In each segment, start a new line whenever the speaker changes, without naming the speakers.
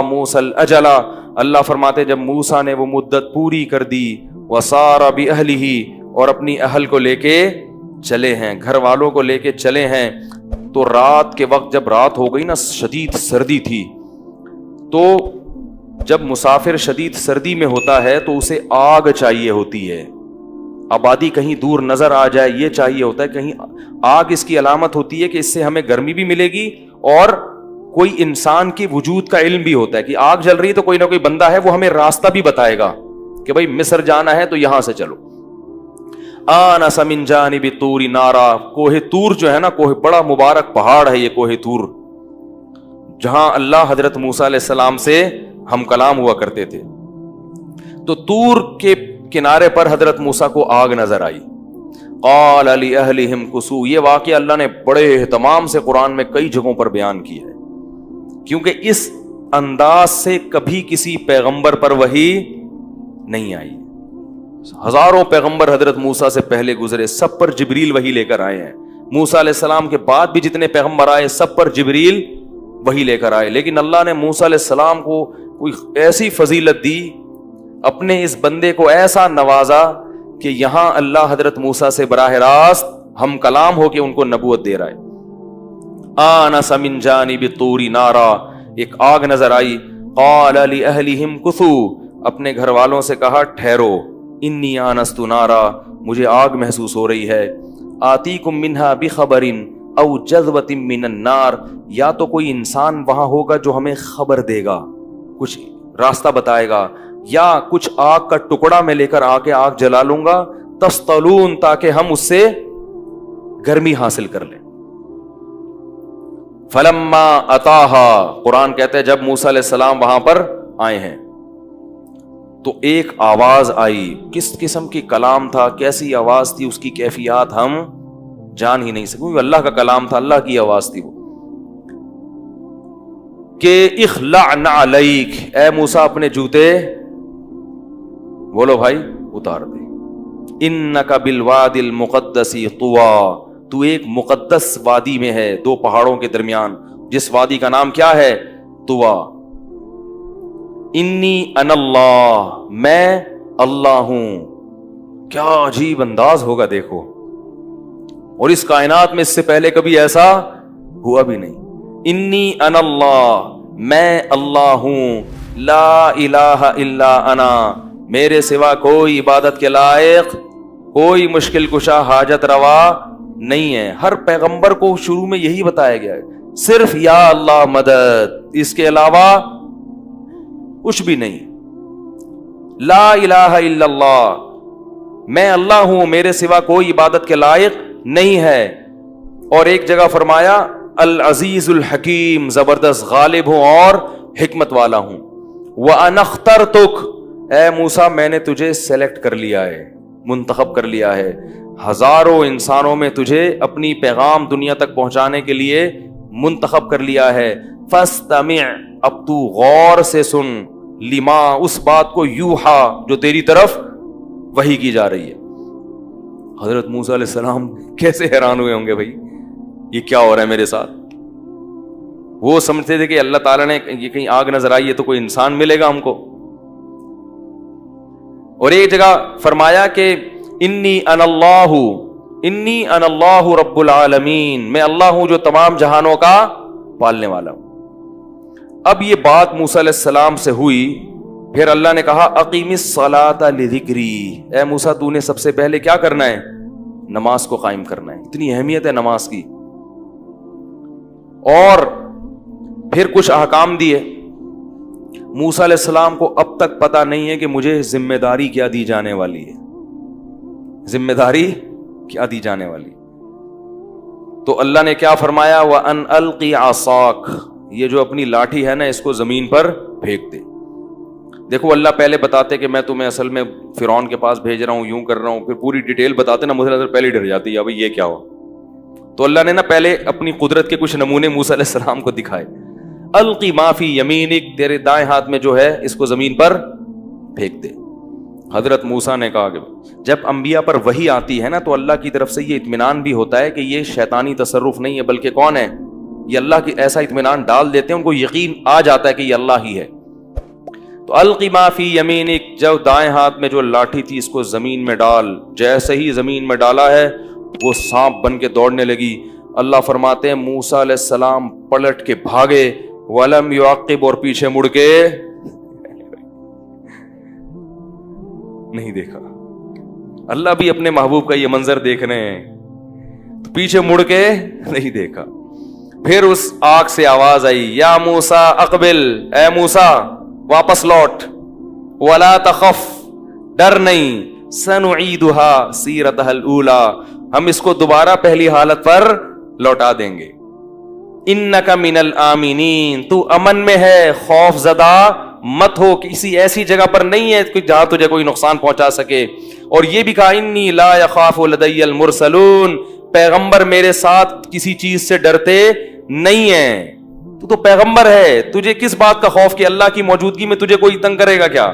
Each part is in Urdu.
موسى الأجل، اللہ فرماتے جب موسیٰ نے وہ مدت پوری کر دی، وسار بأہلہ، اور اپنی اہل کو لے کے چلے ہیں، گھر والوں کو لے کے چلے ہیں، تو رات کے وقت جب رات ہو گئی نا، شدید سردی تھی، تو جب مسافر شدید سردی میں ہوتا ہے تو اسے آگ چاہیے ہوتی ہے، آبادی کہیں دور نظر آ جائے یہ چاہیے ہوتا ہے، کہیں آگ اس کی علامت ہوتی ہے کہ اس سے ہمیں گرمی بھی ملے گی، اور کوئی انسان کے وجود کا علم بھی ہوتا ہے کہ آگ جل رہی ہے تو کوئی نہ کوئی بندہ ہے وہ ہمیں راستہ بھی بتائے گا کہ بھائی مصر جانا ہے تو یہاں سے چلو۔ آنس من جانب طور نارا، کوہ طور جو ہے نا، کوہ بڑا مبارک پہاڑ ہے یہ کوہ طور، جہاں اللہ حضرت موسیٰ علیہ السلام سے ہم کلام ہوا کرتے تھے، تو طور کے کنارے پر حضرت موسیٰ کو آگ نظر آئی۔ قال لأہلہم کثوا، یہ واقعہ اللہ نے بڑے اہتمام سے قرآن میں کئی جگہوں پر بیان کیا ہے، کیونکہ اس انداز سے کبھی کسی پیغمبر پر وحی نہیں آئی۔ ہزاروں پیغمبر حضرت موسیٰ سے پہلے گزرے، سب پر جبریل وحی لے کر آئے ہیں، موسیٰ علیہ السلام کے بعد بھی جتنے پیغمبر آئے سب پر جبریل وحی لے کر آئے، لیکن اللہ نے موسیٰ علیہ السلام کو کوئی ایسی فضیلت دی، اپنے اس بندے کو ایسا نوازا کہ یہاں اللہ حضرت موسیٰ سے براہ راست ہم کلام ہو کے ان کو نبوت دے رہا ہے۔ آنس من جانب طور نارا، ایک آگ نظر آئی، قال لأہلہم کثوا، اپنے گھر والوں سے کہا ٹھہرو، انی آنست نارا، مجھے آگ محسوس ہو رہی ہے، آتیکم منہا بخبر او جذوۃ من النار، یا تو کوئی انسان وہاں ہوگا جو ہمیں خبر دے گا، کچھ راستہ بتائے گا، یا کچھ آگ کا ٹکڑا میں لے کر آ کے آگ جلا لوں گا، تسطلون، تاکہ ہم اس سے گرمی حاصل کر لیں۔ فلما اتاہا، قرآن کہتا ہے جب موسیٰ علیہ السلام وہاں پر آئے ہیں تو ایک آواز آئی، کس قسم کی کلام تھا، کیسی آواز تھی، اس کی کیفیات ہم جان ہی نہیں سکتے، اللہ کا کلام تھا، اللہ کی آواز تھی وہ، کہ اخلع نعلیک، اے موسیٰ اپنے جوتے بولو بھائی اتار دے، انک بالواد المقدس طویٰ، تو ایک مقدس وادی میں ہے، دو پہاڑوں کے درمیان، جس وادی کا نام کیا ہے؟ طویٰ۔ انی انا اللہ، میں اللہ ہوں، کیا عجیب انداز ہوگا دیکھو، اور اس کائنات میں اس سے پہلے کبھی ایسا ہوا بھی نہیں۔ انی انا اللہ، میں اللہ ہوں، لا الہ الا انا، میرے سوا کوئی عبادت کے لائق، کوئی مشکل کشا حاجت روا نہیں ہے۔ ہر پیغمبر کو شروع میں یہی بتایا گیا ہے، صرف یا اللہ مدد، اس کے علاوہ کچھ بھی نہیں۔ لا الہ الا اللہ، میں اللہ ہوں، میرے سوا کوئی عبادت کے لائق نہیں ہے۔ اور ایک جگہ فرمایا العزیز الحکیم، زبردست غالب ہوں اور حکمت والا ہوں۔ وَأَنَا اخْتَرْتُكَ، اے موسیٰ میں نے تجھے سلیکٹ کر لیا ہے، منتخب کر لیا ہے، ہزاروں انسانوں میں تجھے اپنی پیغام دنیا تک پہنچانے کے لیے منتخب کر لیا ہے۔ فَاسْتَمِعْ، اب تو غور سے سن، لما، اس بات کو، یوحا، جو تیری طرف وحی کی جا رہی ہے۔ حضرت موسیٰ علیہ السلام کیسے حیران ہوئے ہوں گے بھائی، یہ کیا ہو رہا ہے میرے ساتھ۔ وہ سمجھتے تھے کہ اللہ تعالیٰ نے یہ کہیں آگ نظر آئی ہے تو کوئی انسان ملے گا ہم کو۔ اور ایک جگہ فرمایا کہ انی انا اللہ، انی انا اللہ رب العالمین، میں اللہ ہوں جو تمام جہانوں کا پالنے والا ہوں۔ اب یہ بات موسیٰ علیہ السلام سے ہوئی، پھر اللہ نے کہا اقیم الصلاۃ لذکری، اے موسیٰ تو نے سب سے پہلے کیا کرنا ہے؟ نماز کو قائم کرنا ہے، اتنی اہمیت ہے نماز کی۔ اور پھر کچھ احکام دیے۔ موسیٰ علیہ السلام کو اب تک پتہ نہیں ہے کہ مجھے ذمہ داری کیا دی جانے والی ہے، ذمہ داری کیا دی جانے والی۔ تو اللہ نے کیا فرمایا؟ وَأَنْ أَلْقِ عَصَاكَ، یہ جو اپنی لاٹھی ہے نا اس کو زمین پر پھینک دے۔ دیکھو اللہ پہلے بتاتے کہ میں تمہیں اصل میں فرعون کے پاس بھیج رہا ہوں، یوں کر رہا ہوں، پھر پوری ڈیٹیل بتاتے نا، مجھے نظر پہلے ڈر جاتی ہے بھائی یہ کیا ہوا۔ تو اللہ نے نا پہلے اپنی قدرت کے کچھ نمونے موسیٰ علیہ السلام کو دکھائے۔ القی ما فی یمینک، تیرے دائیں ہاتھ میں جو ہے اس کو زمین پر پھینک دے۔ حضرت موسیٰ نے کہا کہ جب انبیاء پر وحی آتی ہے نا تو اللہ کی طرف سے یہ اطمینان بھی ہوتا ہے کہ یہ شیطانی تصرف نہیں ہے، بلکہ کون ہے؟ یہ اللہ کی ایسا اطمینان ڈال دیتے ہیں، ان کو یقین آ جاتا ہے کہ یہ اللہ ہی ہے. تو القی ما فی یمینک، جو دائیں ہاتھ میں جو لاٹھی تھی اس کو زمین میں ڈال. جیسے ہی زمین میں ڈالا ہے وہ سانپ بن کے دوڑنے لگی. اللہ فرماتے ہیں موسیٰ علیہ السلام پلٹ کے بھاگے، ولم یعقب، اور پیچھے مڑ کے نہیں دیکھا. اللہ بھی اپنے محبوب کا یہ منظر دیکھ رہے ہیں، تو پیچھے مڑ کے نہیں دیکھا. پھر اس آگ سے آواز آئی، یا موسیٰ اقبل، اے موسیٰ واپس لوٹ، ولا تخف، ڈر نہیں، سنعیدها سیرتها الاولی، ہم اس کو دوبارہ پہلی حالت پر لوٹا دیں گے. انک من الآمنین، تو امن میں ہے، خوف زدہ مت ہو، کسی ایسی جگہ پر نہیں ہے جہاں تجھے کوئی نقصان پہنچا سکے. اور یہ بھی کہا انی لا یخاف لدی المرسلون، پیغمبر میرے ساتھ کسی چیز سے ڈرتے نہیں ہیں. تو پیغمبر ہے، تجھے کس بات کا خوف کہ اللہ کی موجودگی میں تجھے کوئی تنگ کرے گا کیا؟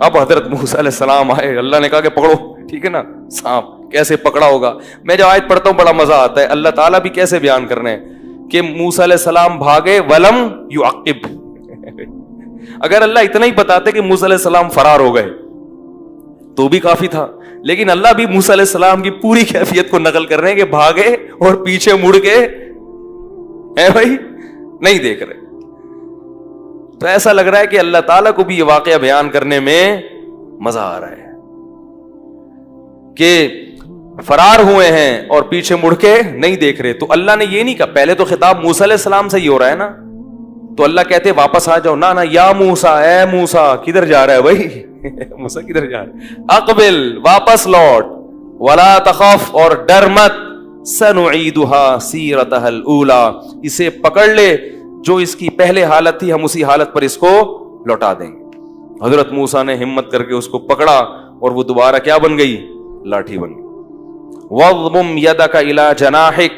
اب حضرت موسیٰ علیہ السلام آئے، اللہ نے کہا کہ پکڑو، ٹھیک ہے نا. سانپ کیسے پکڑا ہوگا؟ میں جب آیت پڑھتا ہوں بڑا مزہ آتا ہے. اللہ تعالیٰ بھی کیسے بیان کر رہے ہیں کہ موسیٰ علیہ السلام بھاگے، ولم یعقب. اگر اللہ اتنا ہی بتاتے کہ موسیٰ علیہ السلام فرار ہو گئے تو بھی کافی تھا، لیکن اللہ بھی موسیٰ علیہ السلام کی پوری کیفیت کو نقل کر رہے ہیں کہ بھاگے اور پیچھے مڑ کے اے بھائی نہیں دیکھ رہے. تو ایسا لگ رہا ہے کہ اللہ تعالیٰ کو بھی یہ واقعہ بیان کرنے میں مزہ آ رہا ہے کہ فرار ہوئے ہیں اور پیچھے مڑ کے نہیں دیکھ رہے. تو اللہ نے یہ نہیں کہا، پہلے تو خطاب موسیٰ علیہ السلام سے ہی ہو رہا ہے نا، تو اللہ کہتے واپس آ جاؤ. نہ یا موسیٰ، اے موسیٰ، کدھر جا رہا ہے بھائی؟ موسیٰ کدھر جا رہا ہے؟ اقبل، واپس لوٹ، ولا تخف، اور ڈر مت، سنعیدها سیرتها الاولی، اسے پکڑ لے جو اس کی پہلے حالت تھی، ہم اسی حالت پر اس کو لوٹا دیں گے. حضرت موسیٰ نے ہمت کر کے اس کو پکڑا اور وہ دوبارہ کیا بن گئی؟ لاٹھی بن گئی. وَاضْمُمْ يَدَكَ إِلَى جَنَاحِكَ،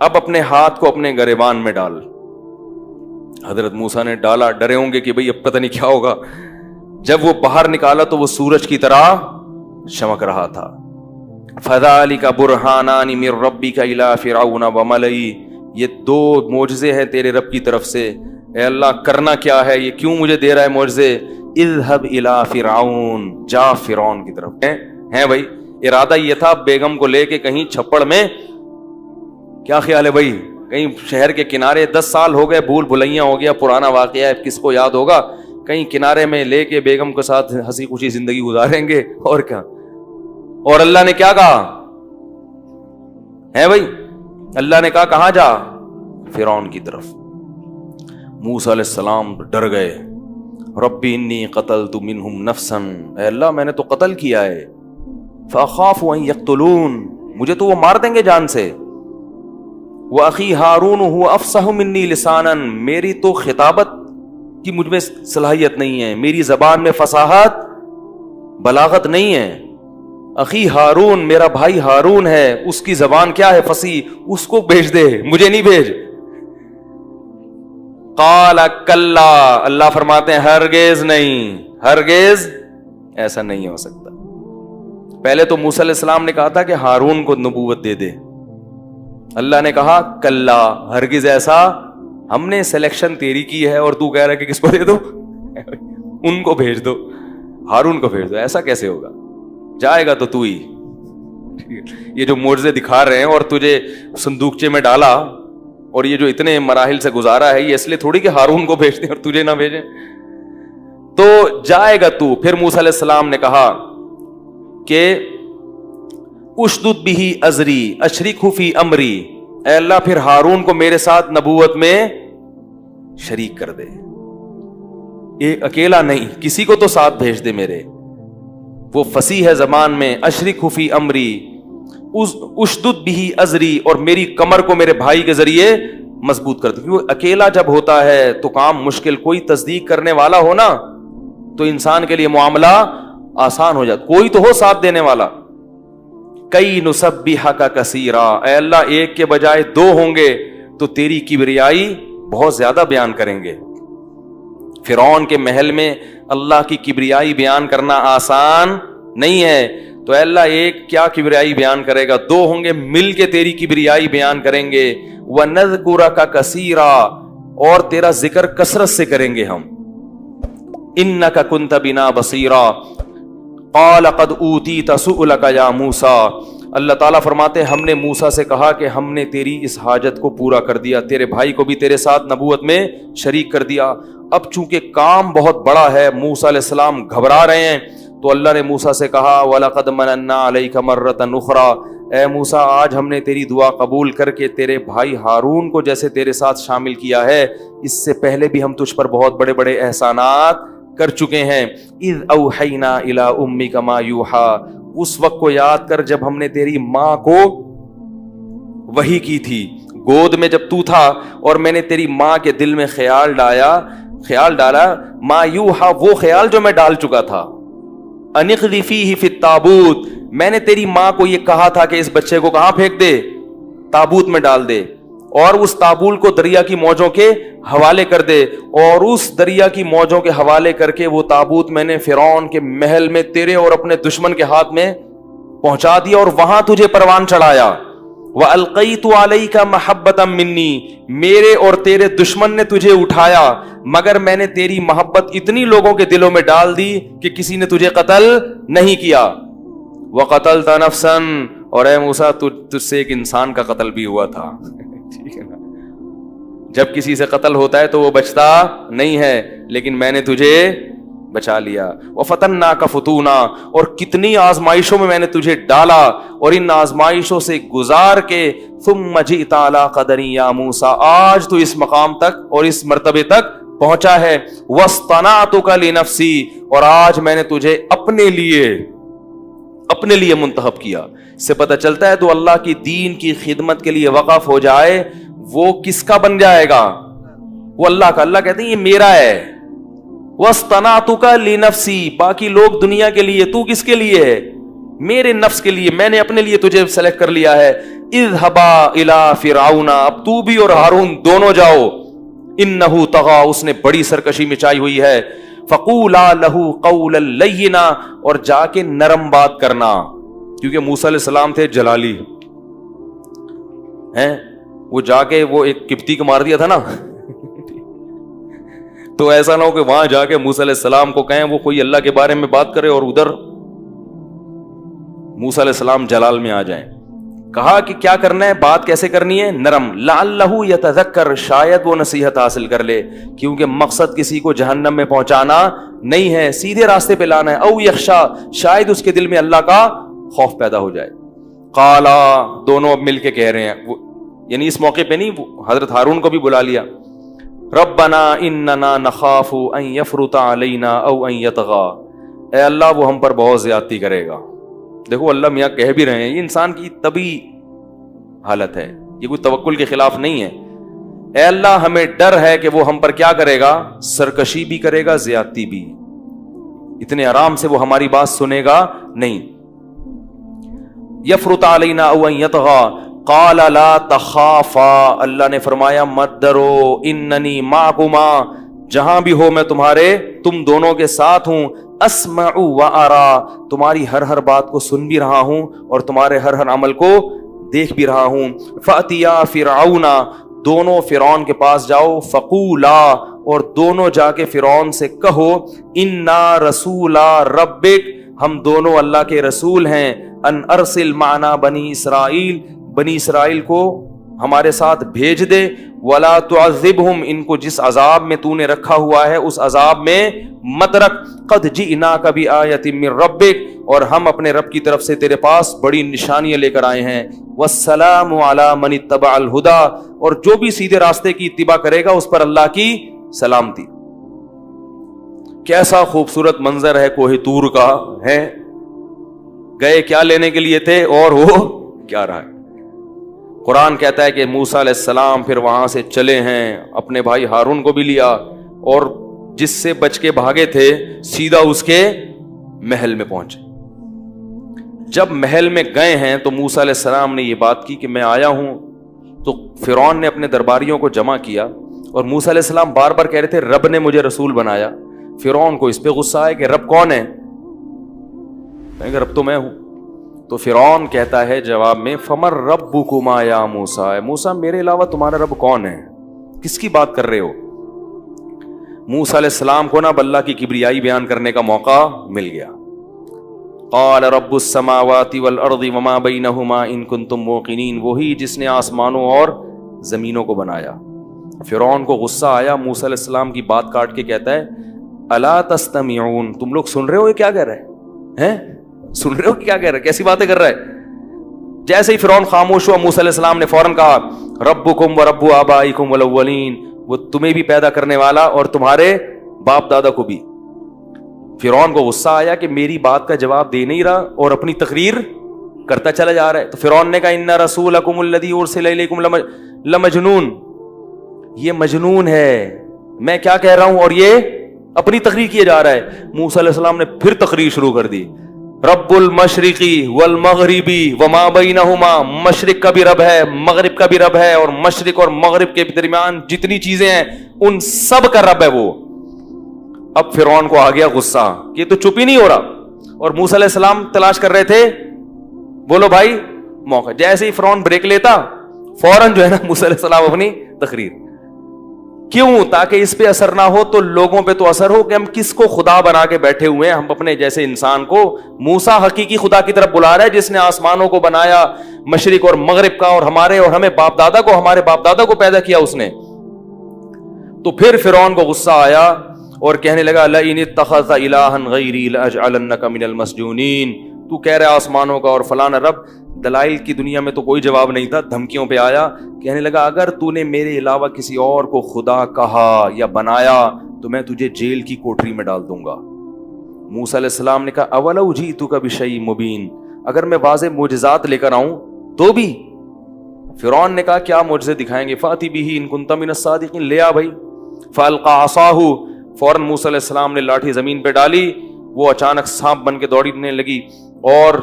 اب اپنے ہاتھ کو اپنے گریبان میں ڈال. حضرت موسیٰ نے ڈالا، ڈرے ہوں گے کہ بھئی اب پتہ نہیں کیا ہوگا. جب وہ باہر نکالا تو وہ سورج کی طرح چمک رہا تھا. فَذَلِكَ بُرْهَانَانِ مِن رَبِّكَ إِلَى فِرْعَوْنَ وَمَلَئِهِ، یہ دو معجزے ہیں تیرے رب کی طرف سے. اے اللہ کرنا کیا ہے، یہ کیوں مجھے دے رہا ہے معجزے؟ اذهب إِلَى فِرْعَوْنَ، جا فرعون کی طرف. ہیں بھائی ارادہ یہ تھا بیگم کو لے کے کہیں چھپڑ میں، کیا خیال ہے بھائی، کہیں شہر کے کنارے، 10 سال ہو گئے، بھول بھلائیاں ہو گیا، پرانا واقعہ ہے، کس کو یاد ہوگا، کہیں کنارے میں لے کے بیگم کے ساتھ ہنسی خوشی زندگی گزاریں گے اور کیا. اور اللہ نے کیا کہا ہے بھائی؟ اللہ نے کہا کہاں جا؟ فرعون کی طرف. موسیٰ علیہ السلام ڈر گئے. ربی انی قتلت منہم نفسا، اے اللہ میں نے تو قتل کیا ہے. فاخاف ان یقتلون، مجھے تو وہ مار دیں گے جان سے. واخی ہارون هو افصح منی لسانا، میری تو خطابت کی مجھ میں صلاحیت نہیں ہے، میری زبان میں فصاحت بلاغت نہیں ہے. اخی ہارون، میرا بھائی ہارون ہے، اس کی زبان کیا ہے؟ فصیح، اس کو بھیج دے، مجھے نہیں بھیج. قال کلا، اللہ فرماتے ہیں ہرگز نہیں، ہرگز ایسا نہیں ہو سکتا. پہلے تو موسیٰ علیہ السلام نے کہا تھا کہ ہارون کو نبوت دے دے. اللہ نے کہا کلا، ہرگز ایسا، ہم نے سلیکشن تیری کی ہے اور تو کہہ رہا ہے کہ کس کو دے دو؟ ان کو بھیج دو، ہارون کو بھیج دو. ایسا کیسے ہوگا؟ جائے گا تو ہی. یہ جو معجزے دکھا رہے ہیں اور تجھے صندوقچے میں ڈالا اور یہ جو اتنے مراحل سے گزارا ہے، یہ اس لیے تھوڑی کہ ہارون کو بھیج دیں اور تجھے نہ بھیجیں. تو جائے گا تو. پھر موسیٰ علیہ السلام نے کہا کہ اشدد بہ ازری اشرکہ فی امری، اے اللہ پھر ہارون کو میرے ساتھ نبوت میں شریک کر دے. یہ اکیلا نہیں، کسی کو تو ساتھ بھیج دے میرے. وہ فصیح ہے زبان میں. اشرکہ فی امری اشدد بہ ازری، اور میری کمر کو میرے بھائی کے ذریعے مضبوط کر دے. کیونکہ اکیلا جب ہوتا ہے تو کام مشکل، کوئی تصدیق کرنے والا ہو نا تو انسان کے لیے معاملہ آسان ہو جاتا، کوئی تو ہو ساتھ دینے والا. کئی نسبحک کثیرا، اے اللہ ایک کے بجائے 2 ہوں گے تو تیری کبریائی بہت زیادہ بیان کریں گے. فرعون کے محل میں اللہ کی کبریائی بیان کرنا آسان نہیں ہے. تو تو اے اللہ ایک کیا کبریائی بیان کرے گا، دو ہوں گے مل کے تیری کبریائی بیان کریں گے. وَنَذْكُرَكَ كَثِيرًا، اور تیرا ذکر کثرت سے کریں گے ہم. إِنَّكَ كُنْتَ بِنَا بَصِيرًا قَالَ قَدْ أُوتِيتَ سُؤْلَكَ يَا مُوسَىٰ. اللہ تعالیٰ فرماتے ہم نے موسیٰ سے کہا کہ ہم نے تیری اس حاجت کو پورا کر دیا، تیرے بھائی کو بھی تیرے ساتھ نبوت میں شریک کر دیا. اب چونکہ کام بہت بڑا ہے، موسیٰ علیہ السلام گھبرا رہے ہیں، تو اللہ نے موسیٰ سے کہا وَلَقَدْ مَنَنَّا عَلَيْكَ مَرَّةً أُخْرَىٰ. اے موسیٰ آج ہم نے تیری دعا قبول کر کے تیرے بھائی ہارون کو جیسے تیرے ساتھ شامل کیا ہے، اس سے پہلے بھی ہم تجھ پر بہت بڑے بڑے احسانات کر چکے ہیں. اِذْ أَوْحَيْنَا إِلَىٰ أُمِّكَ مَا يُوحَىٰ، اس وقت کو یاد کر جب ہم نے تیری ماں کو وحی کی تھی، گود میں جب تو تھا اور میں نے تیری ماں کے دل میں خیال ڈالا ما یوحا، وہ خیال جو میں ڈال چکا تھا. ان اقذ فیہ فی التابوت، میں نے تیری ماں کو یہ کہا تھا کہ اس بچے کو کہاں پھینک دے، تابوت میں ڈال دے، اور اس تابوت کو دریا کی موجوں کے حوالے کر دے. اور اس دریا کی موجوں کے حوالے کر کے وہ تابوت میں نے فرعون کے محل میں تیرے اور اپنے دشمن کے ہاتھ میں پہنچا دیا اور وہاں تجھے پروان چڑھایا. وَأَلْقَيْتُ عَلَيْكَ مَحَبَّةً مِّنِّي، میرے اور تیرے دشمن نے تجھے اٹھایا، مگر میں نے تیری محبت اتنی لوگوں کے دلوں میں ڈال دی کہ کسی نے تجھے قتل نہیں کیا. وَقَتَلْتَ نَفْسًا، اور اے موسیٰ تجھ سے ایک انسان کا قتل بھی ہوا تھا. ٹھیک ہے نا، جب کسی سے قتل ہوتا ہے تو وہ بچتا نہیں ہے، لیکن میں نے تجھے بچا لیا. وَفَتَنَّاكَ فُتُونًا، اور کتنی آزمائشوں میں نے تجھے ڈالا، اور ان آزمائشوں سے گزار کے ثُمَّ جِئْتَ عَلَىٰ قَدَرٍ يَا مُوسَىٰ، آج تو اس مقام تک اور اس مرتبے تک پہنچا ہے. وَاصْطَنَعْتُكَ لِنَفْسِي، اور آج میں نے تجھے اپنے لیے منتخب کیا. اس سے پتہ چلتا ہے تو اللہ کی دین کی خدمت کے لیے وقف ہو جائے وہ کس کا بن جائے گا؟ وہ اللہ کا. اللہ کہتے ہیں یہ میرا ہے. وَاصْطَنَعْتُكَ لِنَفْسِي، باقی لوگ دنیا کے لیے، تو کس کے لیے ہے؟ میرے نفس کے لیے. میں نے اپنے لیے تجھے سلیکٹ کر لیا ہے. اذهبا الى فرعون، اب تو بھی اور ہارون دونوں جاؤ. انه طغى، اس نے بڑی سرکشی مچائی ہوئی ہے. فقولا له قولا لینا، اور جا کے نرم بات کرنا، کیونکہ موسیٰ علیہ السلام تھے جلالی ہیں، وہ جا کے وہ ایک قبطی کو مار دیا تھا نا. تو ایسا نہ ہو کہ وہاں جا کے موسیٰ علیہ السلام کو کہیں وہ کوئی اللہ کے بارے میں بات کرے اور ادھر موسیٰ علیہ السلام جلال میں آ جائیں. کہا کہ کیا کرنا ہے، بات کیسے کرنی ہے، نرم. لعلہ یتذکر، شاید وہ نصیحت حاصل کر لے، کیونکہ مقصد کسی کو جہنم میں پہنچانا نہیں ہے، سیدھے راستے پہ لانا ہے. او یخشا، شاید اس کے دل میں اللہ کا خوف پیدا ہو جائے. قالا، دونوں اب مل کے کہہ رہے ہیں، یعنی اس موقع پہ نہیں، حضرت ہارون کو بھی بلا لیا. ربنا اننا نخاف ان یفرط علینا او ان یطغى، اے اللہ وہ ہم پر بہت زیادتی کرے گا. دیکھو اللہ میاں کہہ بھی رہے ہیں، یہ انسان کی طبعی حالت ہے، یہ کوئی توکل کے خلاف نہیں ہے. اے اللہ ہمیں ڈر ہے کہ وہ ہم پر کیا کرے گا، سرکشی بھی کرے گا، زیادتی بھی. اتنے آرام سے وہ ہماری بات سنے گا نہیں. یفرط علینا او ان یطغى قال لا تخافا، اللہ نے فرمایا مت ڈرو، اننی معکما، جہاں بھی ہو میں تم دونوں کے ساتھ ہوں. اسمع و ارا، تمہاری ہر بات کو سن بھی رہا ہوں اور تمہارے ہر عمل کو دیکھ بھی رہا ہوں. فاتیا فرعون، دونوں فرعون کے پاس جاؤ. فقولا، اور دونوں جا کے فرعون سے کہو، انا رسولا ربک، ہم دونوں اللہ کے رسول ہیں. ان ارسل معنا بنی اسرائیل، بنی اسرائیل کو ہمارے ساتھ بھیج دے. ولا تعذبہم، ان کو جس عذاب میں تو نے رکھا ہوا ہے اس عذاب میں مت رکھ. قد جئناک بآیۃ من ربک، اور ہم اپنے رب کی طرف سے تیرے پاس بڑی نشانیاں لے کر آئے ہیں. والسلام علی من اتبع الہدی، اور جو بھی سیدھے راستے کی اتباع کرے گا اس پر اللہ کی سلامتی. کیسا خوبصورت منظر ہے کوہ طور کا ہے. گئے کیا لینے کے لیے تھے اور وہ کیا رہا ہے. قرآن کہتا ہے کہ موسیٰ علیہ السلام پھر وہاں سے چلے ہیں، اپنے بھائی ہارون کو بھی لیا، اور جس سے بچ کے بھاگے تھے سیدھا اس کے محل میں پہنچے. جب محل میں گئے ہیں تو موسیٰ علیہ السلام نے یہ بات کی کہ میں آیا ہوں. تو فرعون نے اپنے درباریوں کو جمع کیا، اور موسیٰ علیہ السلام بار بار کہہ رہے تھے رب نے مجھے رسول بنایا. فرعون کو اس پہ غصہ ہے کہ رب کون ہے، کہیں گے رب تو میں ہوں. تو فرعون کہتا ہے جواب میں فمر ربکما یا موسیٰ، اے موسیٰ میرے علاوہ تمہارا رب کون ہے، کس کی بات کر رہے ہو؟ موسیٰ علیہ السلام کو نا اللہ کی کبریائی بیان کرنے کا موقع مل گیا. قال رب السماوات والارض وما بینہما ان کنتم موقنین، وہی جس نے آسمانوں اور زمینوں کو بنایا. فرعون کو غصہ آیا، موسیٰ علیہ السلام کی بات کاٹ کے کہتا ہے الا تستمعون، تم لوگ سن رہے ہو یہ کیا کہہ رہا ہے؟ سن رہے ہو کیا کہہ رہا ہے، کیسی باتیں کر رہا ہے؟ جیسے ہی فرعون خاموش ہوا، موسیٰ علیہ السلام نے فوراً کہا ربکم ورب آبائکم الاولین، وہ تمہیں بھی پیدا کرنے والا اور تمہارے باپ دادا کو بھی. فرعون کو غصہ آیا کہ میری بات کا جواب دے نہیں رہا اور اپنی تقریر کرتا چلا جا رہا ہے. تو فرعون نے کہا ان رسولکم الذی ارسل الیکم لمجنون، یہ مجنون ہے، میں کیا کہہ رہا ہوں اور یہ اپنی تقریر کیے جا رہا ہے. موسیٰ علیہ السلام نے پھر تقریر شروع کر دی، رب المشرقی والمغربی وما بینہما، مشرق کا بھی رب ہے، مغرب کا بھی رب ہے، اور مشرق اور مغرب کے درمیان جتنی چیزیں ہیں ان سب کا رب ہے وہ. اب فرعون کو آ گیا غصہ کہ یہ تو چپ ہی نہیں ہو رہا، اور موسیٰ علیہ السلام تلاش کر رہے تھے بولو بھائی موقع. جیسے ہی فرعون بریک لیتا فوراً جو ہے نا موسیٰ علیہ السلام اپنی تقریر. کیوں؟ تاکہ اس پہ اثر نہ ہو تو لوگوں پہ تو اثر ہو کہ ہم کس کو خدا بنا کے بیٹھے ہوئے ہیں. ہم اپنے جیسے انسان کو موسیٰ حقیقی خدا کی طرف بلا رہا ہے جس نے آسمانوں کو بنایا مشرق اور مغرب کا، اور ہمارے اور ہمیں باپ دادا کو، ہمارے باپ دادا کو پیدا کیا اس نے. تو پھر فرعون کو غصہ آیا اور کہنے لگا لئن اتخذت الہا غیری لاجعلنک من المسجونین، تو کہہ رہا آسمانوں کا اور فلانا رب. دلائل کی دنیا میں تو کوئی جواب نہیں تھا، دھمکیوں پہ آیا. کہنے لگا اگر تو نے میرے علاوہ کسی اور کو خدا کہا یا بنایا تو میں تجھے جیل کی کوٹری میں ڈال دوں گا. موسیٰ علیہ السلام نے کہا اولو جئتک بشیء مبین، اگر میں واضح معجزات لے کر آؤں تو بھی. فرعون نے کہا کیا معجزے دکھائیں گے؟ فاتی بہ ان کنت من الصادقین، لے آ بھائی. فالقى عصاہ، فوراً موسیٰ علیہ السلام نے لاٹھی زمین پہ ڈالی، وہ اچانک سانپ بن کے دوڑنے لگی، اور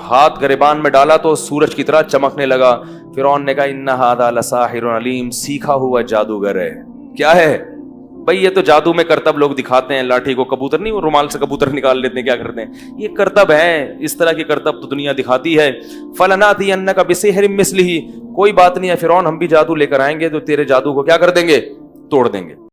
ہاتھ گریبان میں ڈالا تو سورج کی طرح چمکنے لگا. فرعون نے کہا ان ھذا لساحر علیم، سیکھا ہوا جادوگر ہے. کیا ہے بھائی؟ یہ تو جادو میں کرتب لوگ دکھاتے ہیں، لاٹھی کو کبوتر نہیں، رومال سے کبوتر نکال لیتے ہیں، کیا کرتے ہیں، یہ کرتب ہے. اس طرح کی کرتب تو دنیا دکھاتی ہے. فلناتینک بسحر مثلہ، کوئی بات نہیں ہے فرعون، ہم بھی جادو لے کر آئیں گے تو تیرے جادو کو کیا کر دیں گے؟ توڑ دیں گے.